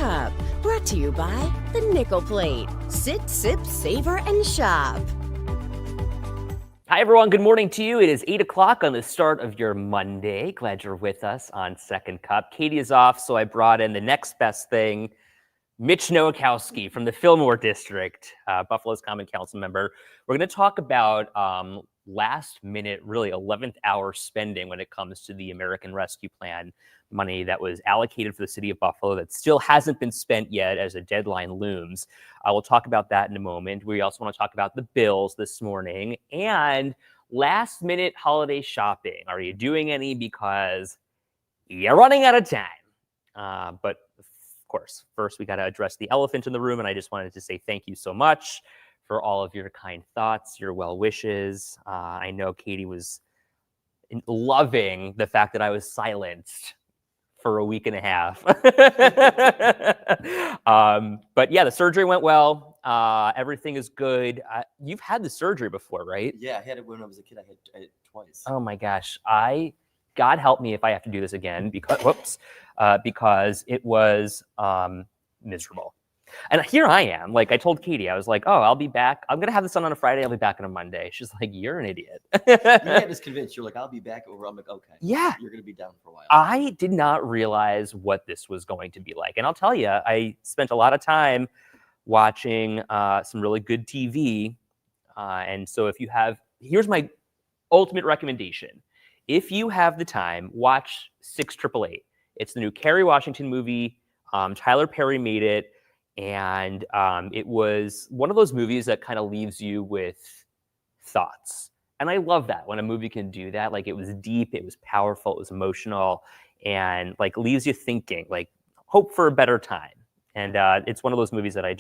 Cup, brought to you by the Nickel Plate. Sit, sip, savor, and shop. Hi, everyone. Good morning to you. It is 8 o'clock on the start of your Monday. Glad you're with us on Second Cup. Katie is off, so I brought in the next best thing, Mitch Nowakowski from the Fillmore District, Buffalo's Common Council member. We're going to talk about last minute, really 11th hour spending when it comes to the American Rescue Plan money that was allocated for the city of Buffalo that still hasn't been spent yet as a deadline looms. We'll talk about that in a moment. We also want to talk about the bills this morning and last minute holiday shopping. Are you doing any because you're running out of time? But of course, first we got to address the elephant in the room, and I just wanted to say thank you so much for all of your kind thoughts, your well wishes. I know Katie was loving the fact that I was silenced for a week and a half. But yeah, the surgery went well. Everything is good. You've had the surgery before, right? Yeah, I had it when I was a kid. I had it twice. Oh my gosh. God help me if I have to do this again because it was miserable. And here I am. Like I told Katie, I was like, oh, I'll be back. I'm going to have this on a Friday. I'll be back on a Monday. She's like, you're an idiot. You had us convinced. You're like, I'll be back over. I'm like, okay. Yeah. You're going to be down for a while. I did not realize what this was going to be like. And I'll tell you, I spent a lot of time watching some really good TV. And so here's my ultimate recommendation. If you have the time, watch 688. It's the new Kerry Washington movie. Tyler Perry made it. And it was one of those movies that kind of leaves you with thoughts. And I love that when a movie can do that. Like it was deep, it was powerful, it was emotional, and like leaves you thinking, like hope for a better time. And it's one of those movies that I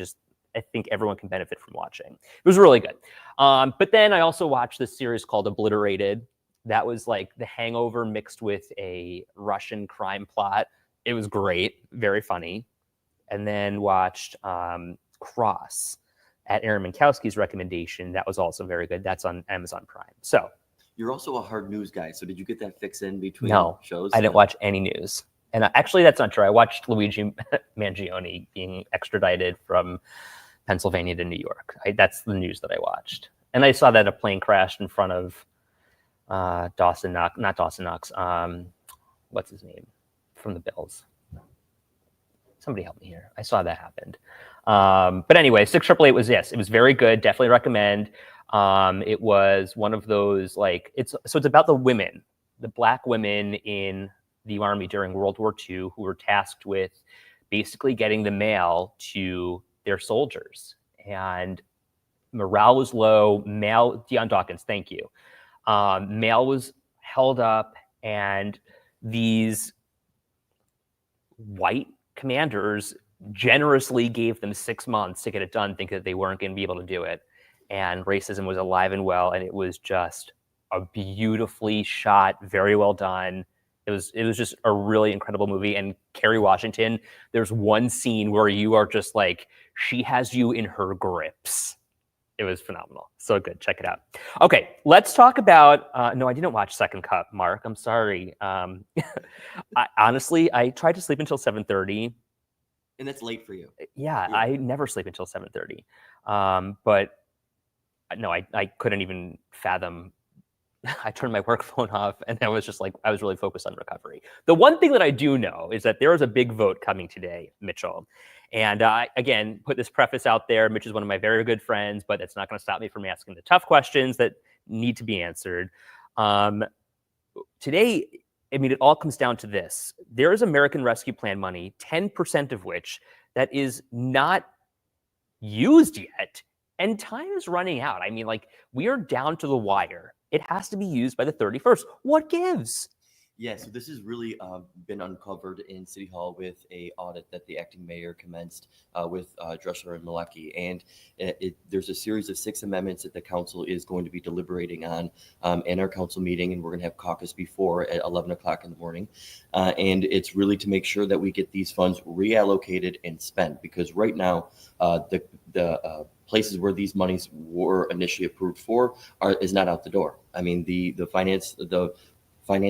think everyone can benefit from watching. It was really good. But then I also watched this series called Obliterated. That was like The Hangover mixed with a Russian crime plot. It was great, very funny. And then watched Cross at Aaron Minkowski's recommendation. That was also very good. That's on Amazon Prime. So you're also a hard news guy. So did you get that fix in between shows? I didn't watch any news. And actually, that's not true. I watched Luigi Mangione being extradited from Pennsylvania to New York. That's the news that I watched. And I saw that a plane crashed in front of not Dawson Knox. What's his name from the Bills? Somebody help me here. I saw that happened. But anyway, 688 was, yes, it was very good. Definitely recommend. It was one of those, like, it's about the women, the Black women in the Army during World War II who were tasked with basically getting the mail to their soldiers. And morale was low. Deion Dawkins, thank you. Mail was held up, and these white commanders generously gave them 6 months to get it done, thinking that they weren't going to be able to do it. And racism was alive and well, and it was just a beautifully shot, very well done. It was just a really incredible movie. And Kerry Washington, there's one scene where you are just like, she has you in her grips. It was phenomenal. So good. Check it out. Okay, let's talk about, no, I didn't watch Second Cup, Mark. I'm sorry. Honestly, I tried to sleep until 7:30. And that's late for you. Yeah, I never sleep until 7:30. But no, I couldn't even fathom. I turned my work phone off, and I was just like, I was really focused on recovery. The one thing that I do know is that there is a big vote coming today, Mitchell. And again, put this preface out there. Mitch is one of my very good friends, but it's not going to stop me from asking the tough questions that need to be answered. Today, I mean, it all comes down to this. There is American Rescue Plan money, 10% of which that is not used yet, and time is running out. I mean, like, we are down to the wire. It has to be used by the 31st. What gives? Yeah, so this has really been uncovered in City Hall with a audit that the acting mayor commenced with Drescher and Malecki. And there's a series of 6 amendments that the council is going to be deliberating on in our council meeting, and we're going to have caucus before at 11 o'clock in the morning. And it's really to make sure that we get these funds reallocated and spent, because right now the places where these monies were initially approved for is not out the door. I mean, the finance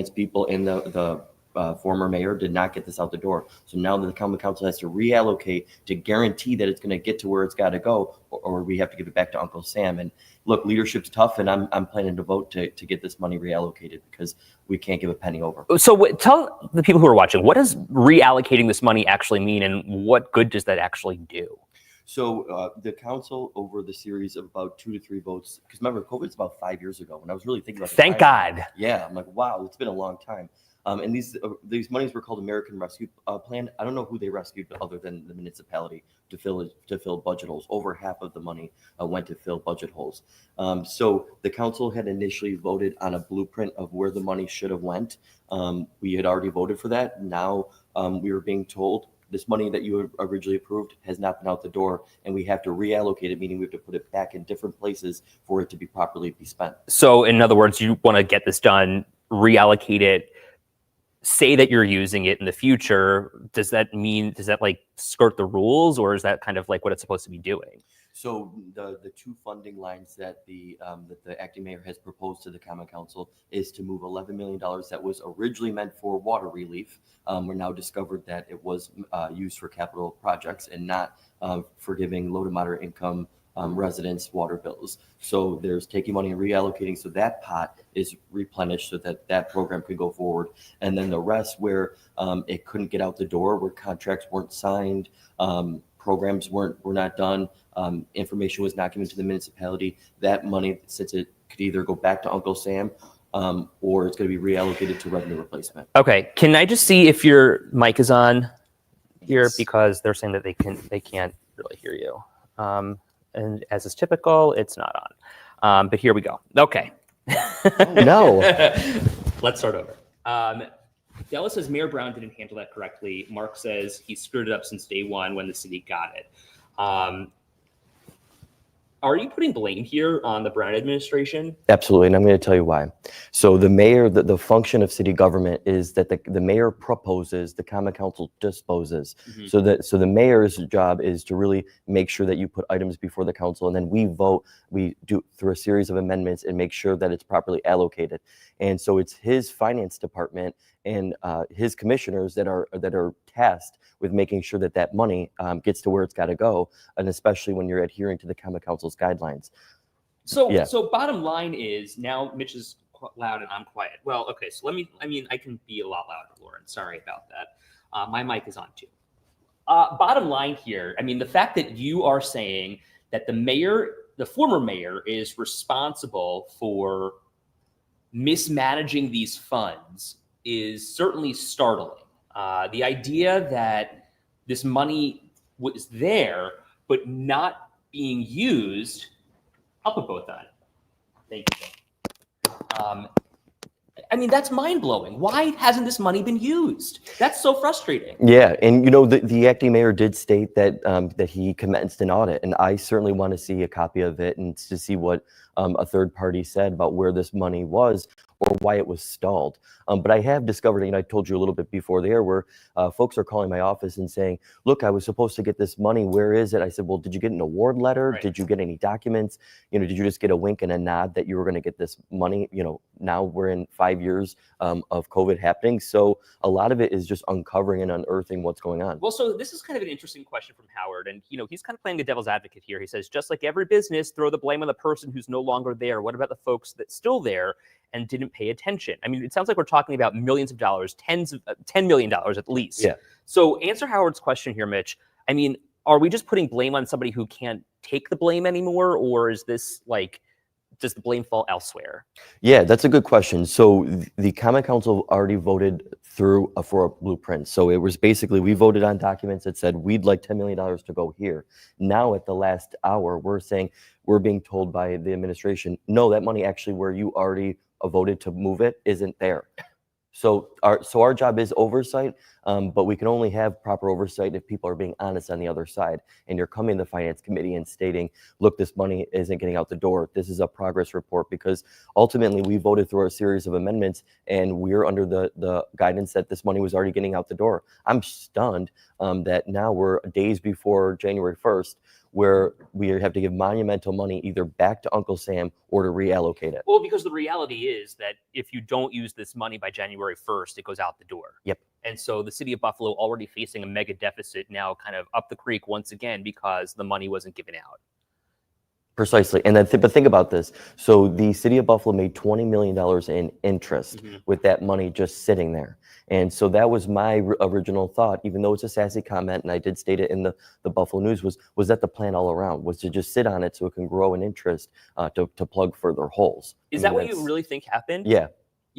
people and the former mayor did not get this out the door. So now the common council has to reallocate to guarantee that it's going to get to where it's got to go, or we have to give it back to Uncle Sam. And look, leadership's tough, and I'm planning to vote to get this money reallocated because we can't give a penny over. So tell the people who are watching, what does reallocating this money actually mean, and what good does that actually do? So the council, over the series of about 2 to 3 votes, because remember, COVID's about 5 years ago, and I was really thinking about Thank God. Yeah, I'm like, wow, it's been a long time. And these monies were called American Rescue Plan. I don't know who they rescued other than the municipality to fill budget holes. Over half of the money went to fill budget holes. So the council had initially voted on a blueprint of where the money should have went. We had already voted for that. Now we were being told this money that you had originally approved has not been out the door, and we have to reallocate it, meaning we have to put it back in different places for it to be properly spent. So in other words, you want to get this done, reallocate it, say that you're using it in the future. Does that like skirt the rules, or is that kind of like what it's supposed to be doing? So the 2 funding lines that the acting mayor has proposed to the common council is to move $11 million that was originally meant for water relief. We're now discovered that it was used for capital projects and not for giving low to moderate income residents water bills. So there's taking money and reallocating so that pot is replenished so that program could go forward. And then the rest where it couldn't get out the door, where contracts weren't signed, programs were not done, information was not given to the municipality, that money, since it could either go back to Uncle Sam or it's going to be reallocated to revenue replacement. Okay, can I just see if your mic is on here? Yes. Because they're saying that they can't really hear you. And as is typical, it's not on. But here we go. Okay. No. Let's start over. Della says Mayor Brown didn't handle that correctly. Mark says he screwed it up since day one when the city got it. Are you putting blame here on the Brown administration? Absolutely, and I'm going to tell you why. So the mayor, the function of city government is that the mayor proposes, the common council disposes. Mm-hmm. So the mayor's job is to really make sure that you put items before the council, and then we vote. We do through a series of amendments and make sure that it's properly allocated. And so it's his finance department and his commissioners that are tasked with making sure that money gets to where it's got to go, and especially when you're adhering to the common council's guidelines. So bottom line is, now Mitch is loud and I'm quiet. Well, okay, so I can be a lot louder, Lauren. Sorry about that. My mic is on too. Bottom line here, the fact that you are saying that the former mayor is responsible for mismanaging these funds is certainly startling. The idea that this money was there but not being used, I'll put both on. Thank you. That's mind-blowing. Why hasn't this money been used? That's so frustrating. Yeah, and the acting mayor did state that he commenced an audit, and I certainly want to see a copy of it and to see what a third party said about where this money was or why it was stalled. But I have discovered, I told you a little bit before there, where folks are calling my office and saying, look, I was supposed to get this money. Where is it? I said, well, did you get an award letter? Right. Did you get any documents? Did you just get a wink and a nod that you were going to get this money? Now we're in 5 years of COVID happening. So a lot of it is just uncovering and unearthing what's going on. Well, so this is kind of an interesting question from Howard. And, he's kind of playing the devil's advocate here. He says, just like every business, throw the blame on the person who's no longer there. What about the folks that's still there and didn't pay attention? It sounds like we're talking about millions of dollars, $10 million at least. Yeah. So answer Howard's question here, Mitch. Are we just putting blame on somebody who can't take the blame anymore? Or is this does the blame fall elsewhere? Yeah, that's a good question. So the common council already voted through for a blueprint. So it was basically, we voted on documents that said, we'd like $10 million to go here. Now at the last hour, we're being told by the administration, no, that money actually where you already voted to move it isn't there. So our job is oversight. But we can only have proper oversight if people are being honest on the other side. And you're coming to the finance committee and stating, look, this money isn't getting out the door. This is a progress report, because ultimately we voted through a series of amendments and we're under the guidance that this money was already getting out the door. I'm stunned that now we're days before January 1st, where we have to give monumental money either back to Uncle Sam or to reallocate it. Well, because the reality is that if you don't use this money by January 1st, it goes out the door. Yep. And so the city of Buffalo already facing a mega deficit now, kind of up the creek once again, because the money wasn't given out. Precisely. And then but think about this. So the city of Buffalo made $20 million in interest with that money just sitting there. And so that was my original thought, even though it's a sassy comment, and I did state it in the Buffalo News, was that the plan all around, was to just sit on it so it can grow in interest to plug further holes. Is that what you really think happened? Yeah.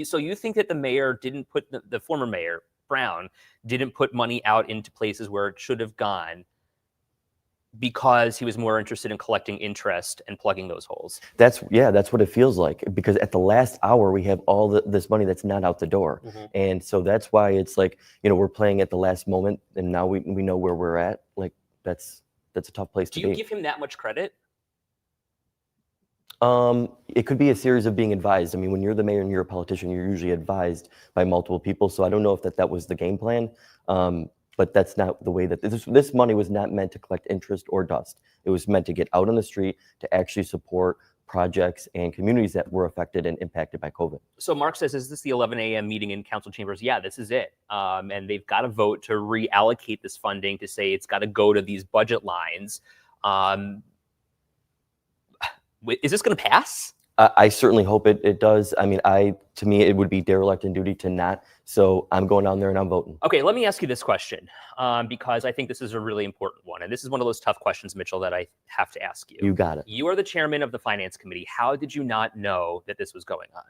So you think that the mayor didn't put, the former mayor, Brown, didn't put money out into places where it should have gone because he was more interested in collecting interest and plugging those holes? That's what it feels like, because at the last hour we have all this money that's not out the door. And so that's why it's like, we're playing at the last moment, and now we know where we're at. Like that's a tough place to be. Do you give him that much credit? It could be a series of being advised. I mean, when you're the mayor and you're a politician, you're usually advised by multiple people. So I don't know if that was the game plan. But that's not the way that this money was not meant to collect interest or dust. It was meant to get out on the street to actually support projects and communities that were affected and impacted by COVID. So Mark says, is this the 11 a.m. meeting in council chambers? Yeah, this is it. And they've got to vote to reallocate this funding, to say it's got to go to these budget lines. Is this going to pass? I certainly hope it does. I mean, to me, it would be derelict in duty to not. So I'm going down there and I'm voting. Okay, let me ask you this question, because I think this is a really important one. And this is one of those tough questions, Mitchell, that I have to ask you. You got it. You are the chairman of the finance committee. How did you not know that this was going on?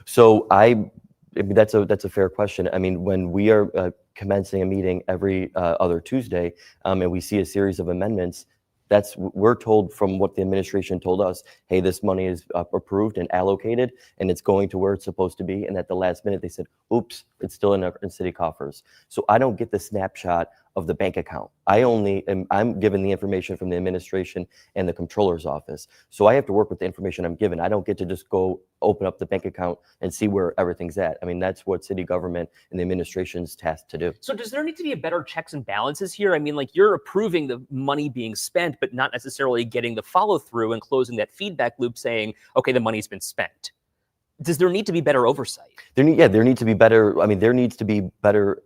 So I mean, that's a fair question. I mean, when we are commencing a meeting every other Tuesday, and we see a series of amendments, we're told from what the administration told us, hey, this money is approved and allocated and it's going to where it's supposed to be. And at the last minute, they said, oops, it's still in city coffers. So I don't get the snapshot of the bank account. I'm given the information from the administration and the controller's office. So I have to work with the information I'm given. I don't get to just go open up the bank account and see where everything's at. I mean, that's what city government and the administration's tasked to do. So does there need to be a better checks and balances here? I mean, like, you're approving the money being spent, but not necessarily getting the follow through and closing that feedback loop saying, okay, the money's been spent. Does there need to be better oversight? There needs to be better. I mean, there needs to be better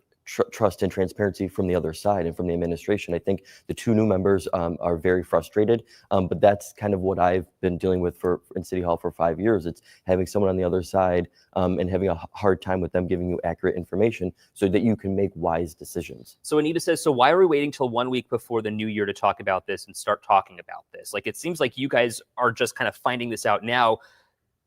trust and transparency from the other side and from the administration. I think the two new members are very frustrated, but that's kind of what I've been dealing with in City Hall for 5 years. It's having someone on the other side and having a hard time with them giving you accurate information so that you can make wise decisions. So Anita says, so why are we waiting till 1 week before the new year to talk about this and start talking about this? Like, it seems like you guys are just kind of finding this out now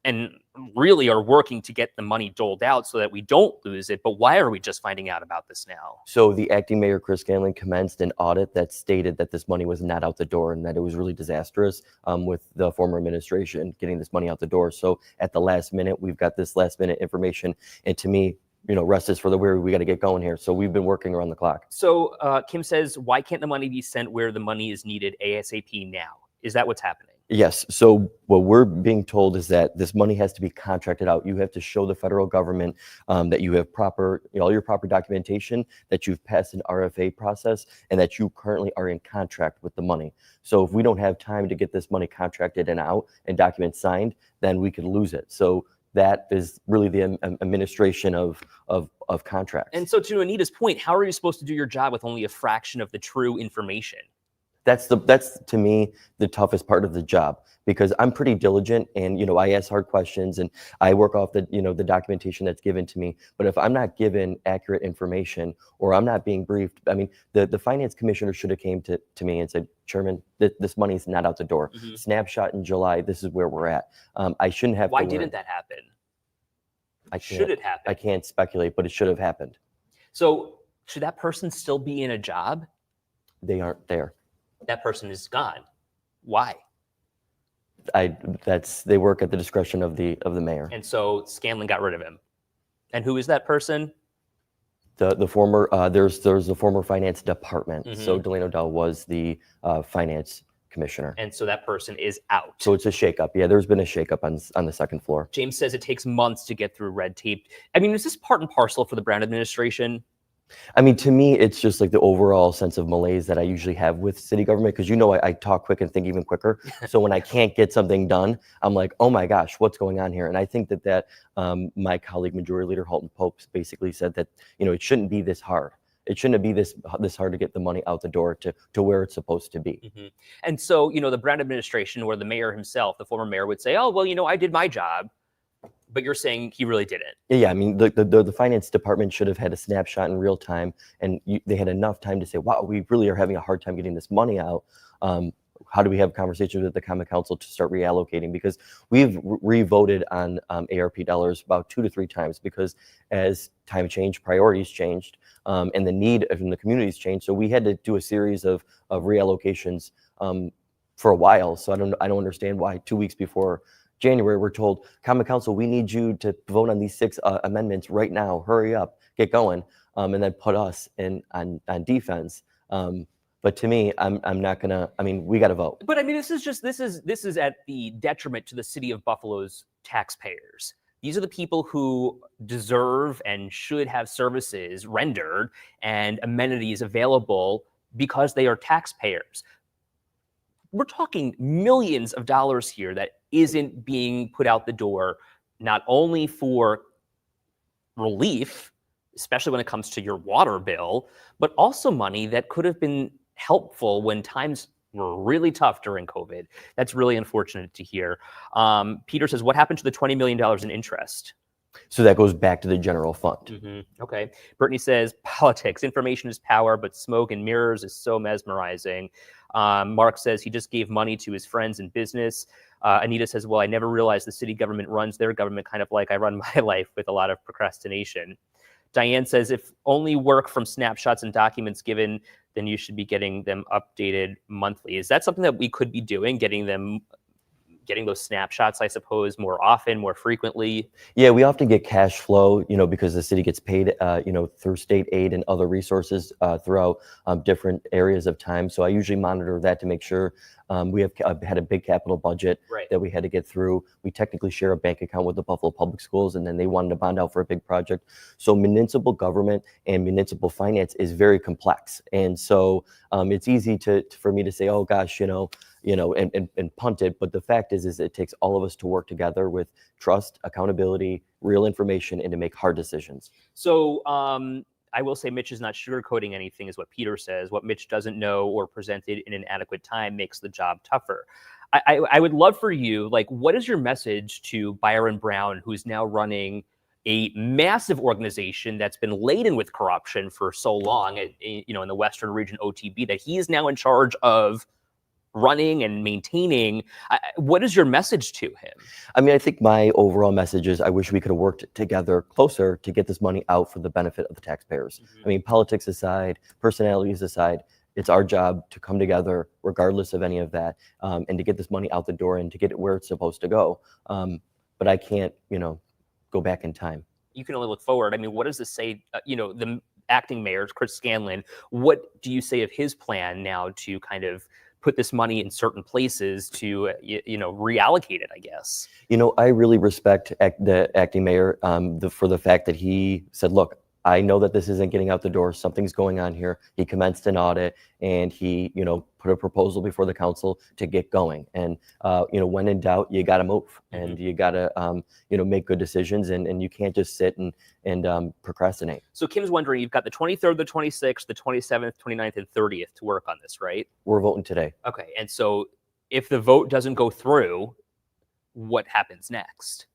and really are working to get the money doled out so that we don't lose it. But why are we just finding out about this now? So the acting mayor, Chris Scanlon, commenced an audit that stated that this money was not out the door and that it was really disastrous with the former administration getting this money out the door. So at the last minute, we've got this last minute information. And to me, rest is for the weary. We got to get going here. So we've been working around the clock. So Kim says, why can't the money be sent where the money is needed ASAP now? Is that what's happening? Yes. So what we're being told is that this money has to be contracted out. You have to show the federal government that you have all your proper documentation, that you've passed an RFA process, and that you currently are in contract with the money. So if we don't have time to get this money contracted and out and documents signed, then we could lose it. So that is really the administration of contracts. And so to Anita's point, how are you supposed to do your job with only a fraction of the true information? That's to me the toughest part of the job, because I'm pretty diligent and I ask hard questions and I work off the the documentation that's given to me. But if I'm not given accurate information or I'm not being briefed, I mean the finance commissioner should have came to me and said, Chairman, this money's not out the door. Snapshot in July, this is where we're at. I shouldn't have. Why didn't that happen? Should it happen? I can't speculate, but it should have happened. So should that person still be in a job? They aren't there. That person is gone. Why? They work at the discretion of the mayor. And so Scanlon got rid of him. And who is that person? The former there's the former finance department. So Mhm. Delano O'Dell was the finance commissioner. And so that person is out. So it's a shakeup. Yeah, there's been a shakeup on the second floor. James says it takes months to get through red tape. I mean, is this part and parcel for the Brown administration? I mean, to me, it's just like the overall sense of malaise that I usually have with city government, because I talk quick and think even quicker. So when I can't get something done, I'm like, oh my gosh, what's going on here? And I think that my colleague, Majority Leader Halton Pope, basically said that it shouldn't be this hard. It shouldn't be this hard to get the money out the door to where it's supposed to be. Mm-hmm. And so, the Brown administration, or the mayor himself, the former mayor, would say, oh, well, I did my job. But you're saying he really didn't. Yeah, I mean, the finance department should have had a snapshot in real time, and they had enough time to say, wow, we really are having a hard time getting this money out. How do we have conversations with the Common Council to start reallocating? Because we've re-voted on ARP dollars about 2 to 3 times, because as time changed, priorities changed, and the need in the communities changed. So we had to do a series of reallocations for a while. So I don't understand why 2 weeks before January, we're told, Common Council, we need you to vote on these 6 amendments right now. Hurry up, get going, and then put us on defense. But to me, I'm not gonna. I mean, we got to vote. But I mean, this is at the detriment to the city of Buffalo's taxpayers. These are the people who deserve and should have services rendered and amenities available because they are taxpayers. We're talking millions of dollars here that isn't being put out the door, not only for relief, especially when it comes to your water bill, but also money that could have been helpful when times were really tough during COVID. That's really unfortunate to hear. Peter says, what happened to the $20 million in interest? So that goes back to the general fund. Mm-hmm. Okay. Brittany says, politics, information is power, but smoke and mirrors is so mesmerizing. Mark says he just gave money to his friends in business. Anita says, well, I never realized the city government runs their government kind of like I run my life, with a lot of procrastination. Diane says, if only work from snapshots and documents given, then you should be getting them updated monthly. Is that something that we could be doing, getting those snapshots, I suppose, more often, more frequently? Yeah, we often get cash flow, because the city gets paid, through state aid and other resources throughout different areas of time. So I usually monitor that to make sure we have had a big capital budget that we had to get through. We technically share a bank account with the Buffalo Public Schools, and then they wanted to bond out for a big project. So municipal government and municipal finance is very complex. And so it's easy for me to say, oh gosh, and punt it. But the fact is it takes all of us to work together with trust, accountability, real information, and to make hard decisions. So I will say Mitch is not sugarcoating anything, is what Peter says. What Mitch doesn't know or presented in an adequate time makes the job tougher. I would love for you, what is your message to Byron Brown, who's now running a massive organization that's been laden with corruption for so long, in the Western Region OTB, that he is now in charge of running and maintaining? What is your message to him? I mean, I think my overall message is I wish we could have worked together closer to get this money out for the benefit of the taxpayers. Mm-hmm. I mean, politics aside, personalities aside, it's our job to come together regardless of any of that, and to get this money out the door and to get it where it's supposed to go. But I can't, go back in time. You can only look forward. I mean, what does this say? The acting mayor, Chris Scanlon, what do you say of his plan now to kind of put this money in certain places to, reallocate it, I guess? I really respect the acting mayor for the fact that he said, look, I know that this isn't getting out the door. Something's going on here. He commenced an audit, and he, put a proposal before the council to get going. And, when in doubt, you got to move, mm-hmm. and you got to, make good decisions, and you can't just sit and procrastinate. So Kim's wondering, you've got the 23rd, the 26th, the 27th, 29th, and 30th to work on this, right? We're voting today. Okay. And so if the vote doesn't go through, what happens next?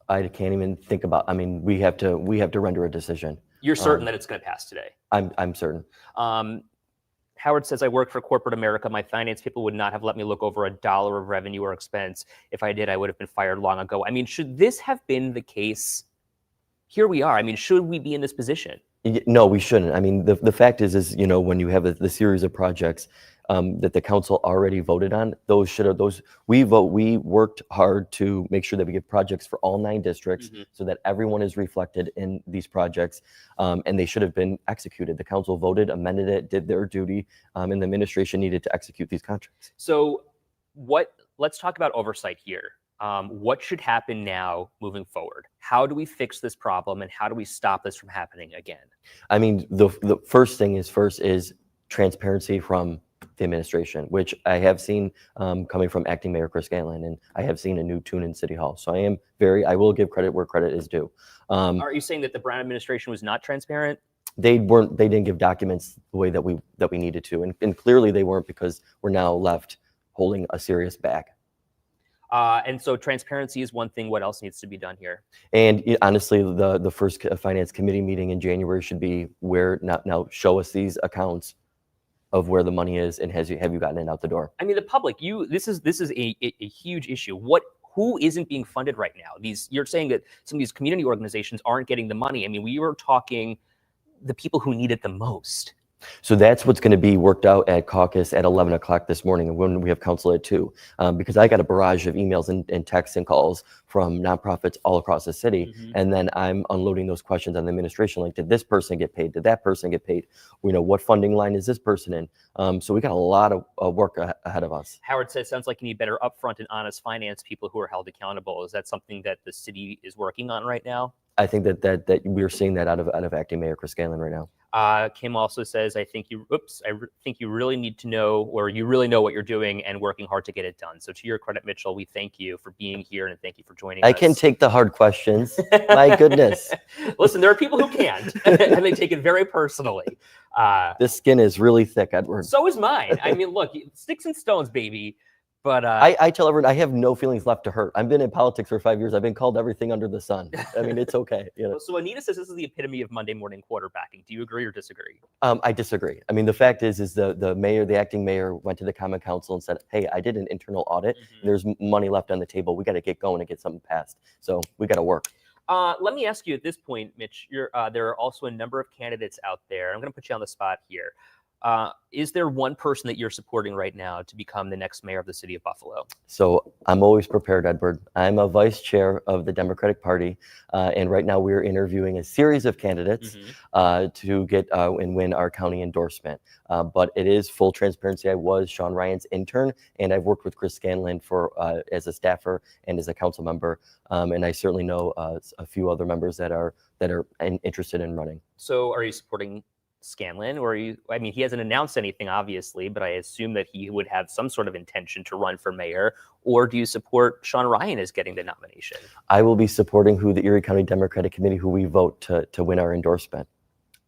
I can't even think about. I mean, we have to render a decision. You're certain that it's going to pass today? I'm certain. Howard says, I work for corporate America. My finance people would not have let me look over $1 of revenue or expense. If I did, I would have been fired long ago. I mean, should this have been the case? Here we are. I mean, should we be in this position? No, we shouldn't. I mean, the fact is, when you have the series of projects, that the council already voted on, we worked hard to make sure that we get projects for all 9 districts so that everyone is reflected in these projects, and they should have been executed. The council voted, amended it, did their duty, and the administration needed to execute these contracts. So let's talk about oversight here. What should happen now moving forward? How do we fix this problem, and how do we stop this from happening again? I mean, the first thing is transparency from the administration, which I have seen coming from Acting Mayor Chris Scanlon, and I have seen a new tune in City Hall. So I will give credit where credit is due. Are you saying that the Brown administration was not transparent? They didn't give documents the way that we needed to, and clearly they weren't, because we're now left holding a serious bag. And so transparency is one thing. What else needs to be done here? And honestly, the first finance committee meeting in January should be where now show us these accounts of where the money is, and have you gotten it out the door? I mean, the public, this is a huge issue. Who isn't being funded right now? You're saying that some of these community organizations aren't getting the money. I mean, we were talking the people who need it the most. So that's what's going to be worked out at caucus at 11 o'clock this morning, when we have council at 2, because I got a barrage of emails and texts and calls from nonprofits all across the city. And then I'm unloading those questions on the administration, like, did this person get paid? Did that person get paid? What funding line is this person in? So we got a lot of work ahead of us. Howard says, sounds like you need better upfront and honest finance people who are held accountable. Is that something that the city is working on right now? I think that we're seeing that out of Acting Mayor Chris Scanlon right now. Kim also says, I think you really need to know, or you really know what you're doing and working hard to get it done. So to your credit, Mitchell, we thank you for being here, and thank you for joining us. I can take the hard questions. My goodness. Listen, there are people who can't, and they take it very personally. This skin is really thick, Edward. So is mine. I mean, look, sticks and stones, baby. But I tell everyone I have no feelings left to hurt. I've been in politics for 5 years. I've been called everything under the sun. I mean, it's okay. So Anita says this is the epitome of Monday morning quarterbacking. Do you agree or disagree? I disagree. I mean, the fact is the mayor, the acting mayor, went to the common council and said, "Hey, I did an internal audit. There's money left on the table. We got to get going and get something passed. So we got to work." Let me ask you at this point, Mitch. There are also a number of candidates out there. I'm going to put you on the spot here. Is there one person that you're supporting right now to become the next mayor of the city of Buffalo? So I'm always prepared, Edward. I'm a vice chair of the Democratic Party, and right now we're interviewing a series of candidates to get and win our county endorsement. But it is full transparency. I was Sean Ryan's intern, and I've worked with Chris Scanlon as a staffer and as a council member, and I certainly know a few other members that are interested in running. So are you supporting Scanlon, or he hasn't announced anything, obviously, but I assume that he would have some sort of intention to run for mayor, or do you support Sean Ryan as getting the nomination? I will be supporting the Erie County Democratic Committee, who we vote to win our endorsement.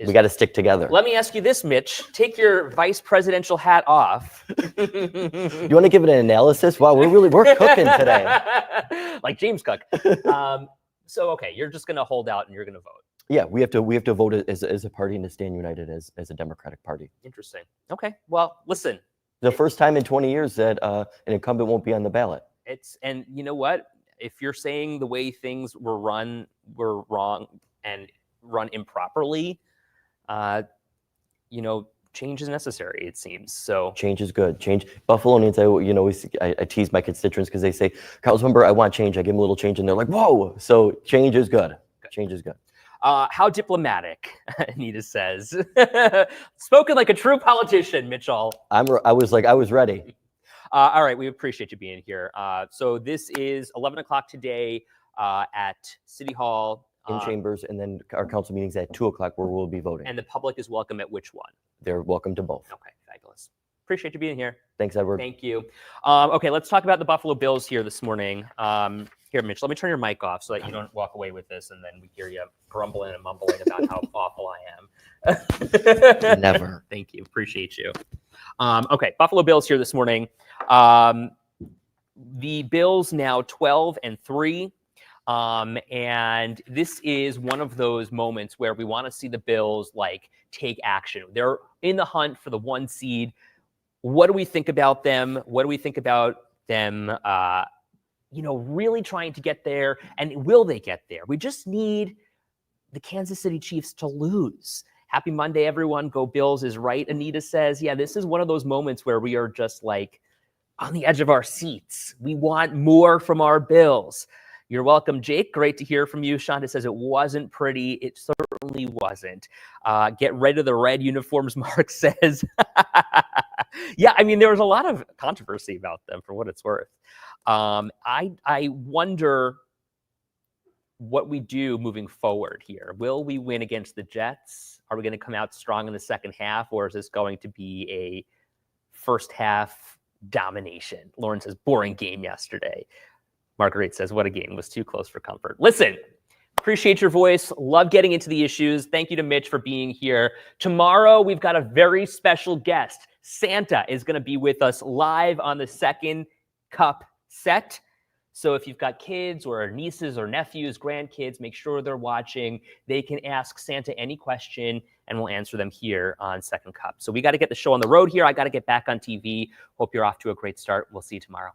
We got to stick together. Let me ask you this, Mitch. Take your vice presidential hat off. You want to give it an analysis? Wow, we're cooking today. Like James Cook. So, okay, you're just going to hold out and you're going to vote. Yeah, we have to vote as a party and to stand united as a Democratic Party. Interesting. Okay. Well, listen. The first time in 20 years that an incumbent won't be on the ballot. And you know what? If you're saying the way things were wrong and run improperly, change is necessary, it seems. So change is good. Change. Buffalonians, I tease my constituents because they say, "Councilmember, I want change." I give them a little change, and they're like, "Whoa!" So change is good. Change is good. How diplomatic, Anita says. Spoken like a true politician, Mitchell. I was ready. All right, we appreciate you being here. So this is 11 o'clock today at City Hall. In chambers, and then our council meetings at 2 o'clock where we'll be voting. And the public is welcome at which one? They're welcome to both. Okay, fabulous. Appreciate you being here. Thanks, Edward. Thank you. Okay, let's talk about the Buffalo Bills here this morning. Here, Mitch, let me turn your mic off so that you don't walk away with this and then we hear you grumbling and mumbling about how awful I am. Never. Thank you. Appreciate you. Okay, Buffalo Bills here this morning. The Bills now 12-3. And this is one of those moments where we want to see the Bills take action. They're in the hunt for the 1 seed. What do we think about them? What do we think about them, really trying to get there? And will they get there? We just need the Kansas City Chiefs to lose. Happy Monday, everyone. Go Bills is right. Anita says, yeah, this is one of those moments where we are just like on the edge of our seats. We want more from our Bills. You're welcome, Jake. Great to hear from you. Shonda says it wasn't pretty. It certainly wasn't. Get rid of the red uniforms, Mark says. Yeah, I mean, there was a lot of controversy about them for what it's worth. I wonder what we do moving forward here. Will we win against the Jets? Are we going to come out strong in the second half, or is this going to be a first half domination? Lauren says, boring game yesterday. Marguerite says, what a game. Was too close for comfort. Listen, appreciate your voice. Love getting into the issues. Thank you to Mitch for being here. Tomorrow, we've got a very special guest. Santa is going to be with us live on the Second Cup set. So if you've got kids or nieces or nephews, grandkids, make sure they're watching. They can ask Santa any question, and we'll answer them here on Second Cup. So we got to get the show on the road here. I got to get back on TV. Hope you're off to a great start. We'll see you tomorrow.